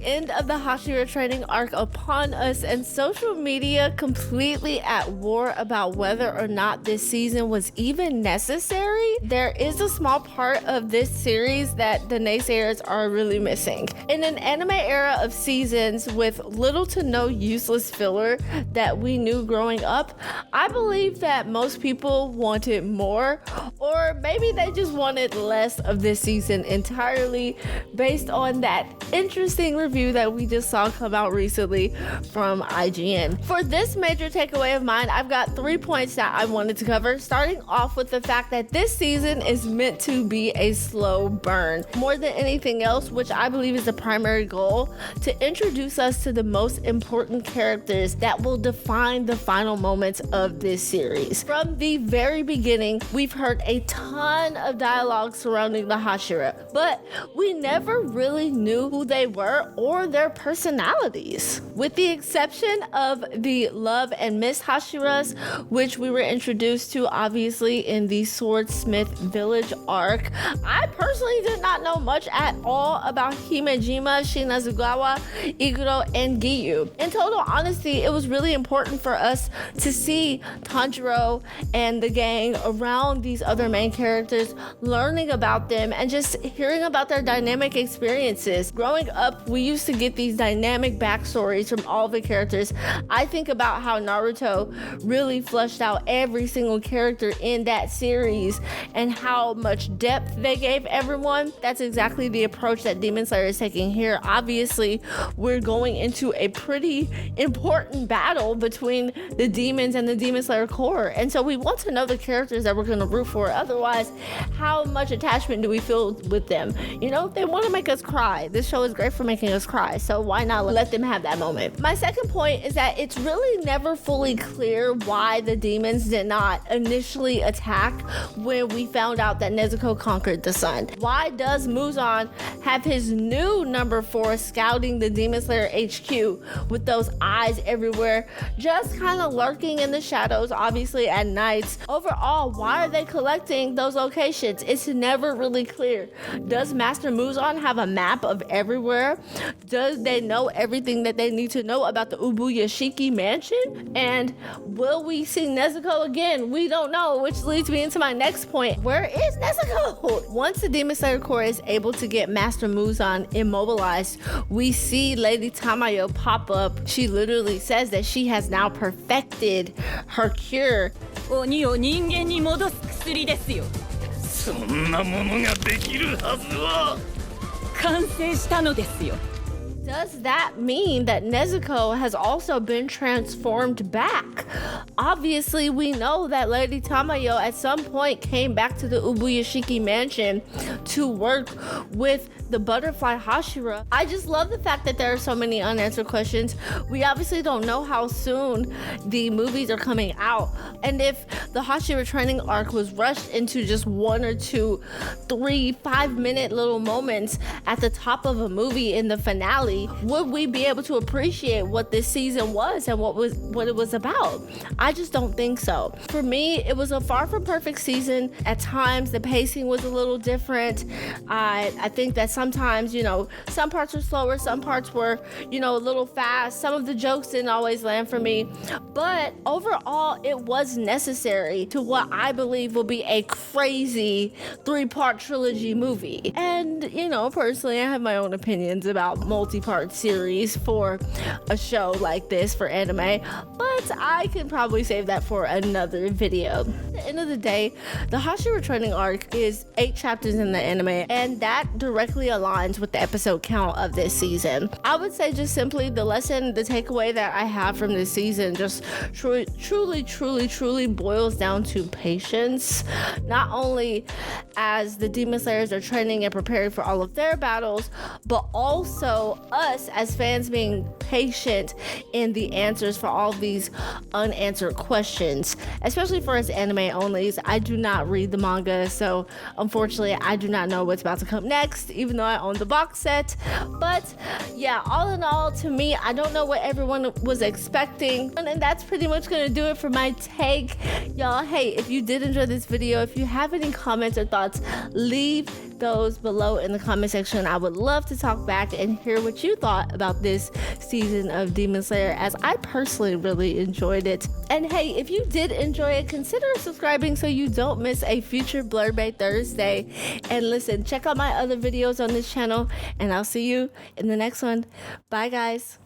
end of the Hashira training arc upon us and social media completely at war about whether or not this season was even necessary, there is a small part of this series that the naysayers are really missing. In an anime era of seasons with little to no useless filler that we knew growing up, I believe that most people wanted more, or maybe they just wanted less of this season entirely based on that interesting review that we just saw come out recently from IGN. For this major takeaway of mine, I've got 3 points that I wanted to cover, starting off with the fact that this season is meant to be a slow burn. More than anything else, which I believe is the primary goal, to introduce us to the most important characters that will define the final moments of this series. From the very beginning, we've heard a ton of dialogue surrounding the Hashira, but we never really knew who they were or their personalities. With the exception of the Love and Miss Hashiras, which we were introduced to obviously in the Swordsmith Village arc, I personally did not know much at all about Himejima, Shinazugawa, Iguro, and Giyu. In total honesty, it was really important for us to see Tanjiro and the gang around these other main characters, learning about them and just hearing about their dynamic experiences. Growing up, we used to get these dynamic backstories from all the characters. I think about how Naruto really fleshed out every single character in that series and how much depth they gave everyone. That's exactly the approach that Demon Slayer is taking here. Obviously, we're going into a pretty important battle between the demons and the Demon Slayer core, and so we want to know the characters that we're going to root for. Otherwise, how much attachment do we feel with them? You know, they want to make us cry. This show is great for making us cry, so why not let them have that moment? My second point is that it's really never fully clear why the demons did not initially attack when we found out that Nezuko conquered the sun. Why does Muzan have his new number 4 scouting the Demon Slayer HQ with those eyes everywhere, just kind of lurking in the shadows, obviously at nights? Overall, why are they collecting those locations? It's never really clear. Does Master Muzan have a map of everywhere? Does they know everything that they need to know about the Ubuyashiki mansion? And will we see Nezuko again? We don't know, which leads me into my next point. Where is Nezuko? Once the Demon Slayer Corps is able to get Master Muzan immobilized, we see Lady Tamayo pop up. She literally says that she has now perfected her cure. 鬼を人間に戻す薬ですよ。そんなものができるはずは。完成したのですよ。 Does that mean that Nezuko has also been transformed back? Obviously, we know that Lady Tamayo at some point came back to the Ubuyashiki mansion to work with the butterfly Hashira. I just love the fact that there are so many unanswered questions. We obviously don't know how soon the movies are coming out, and if the Hashira training arc was rushed into just 1 or 2, 3, 5-minute little moments at the top of a movie in the finale, would we be able to appreciate what this season was and what it was about? I just don't think so. For me, it was a far from perfect season. At times, the pacing was a little different. I think that sometimes, you know, some parts were slower, some parts were, you know, a little fast. Some of the jokes didn't always land for me. But overall, it was necessary to what I believe will be a crazy 3-part trilogy movie. And, you know, personally, I have my own opinions about multi-part series for a show like this for anime, but I can probably save that for another video. At the end of the day, the Hashira training arc is 8 chapters in the anime, and that directly aligns with the episode count of this season. I would say just simply the takeaway that I have from this season just truly boils down to patience. Not only as the Demon Slayers are training and preparing for all of their battles, but also us as fans being patient in the answers for all these unanswered questions, especially for us anime onlys. I do not read the manga, so unfortunately I do not know what's about to come next, even though I own the box set. But yeah, all in all, to me, I don't know what everyone was expecting, and that's pretty much gonna do it for my take. Y'all, hey, if you did enjoy this video, if you have any comments or thoughts, leave those below in the comment section. I would love to talk back and hear what you thought about this season of Demon Slayer, as I personally really enjoyed it. And hey, if you did enjoy it, consider subscribing so you don't miss a future Blurred Bay Thursday. And listen, check out my other videos on this channel, and I'll see you in the next one. Bye guys.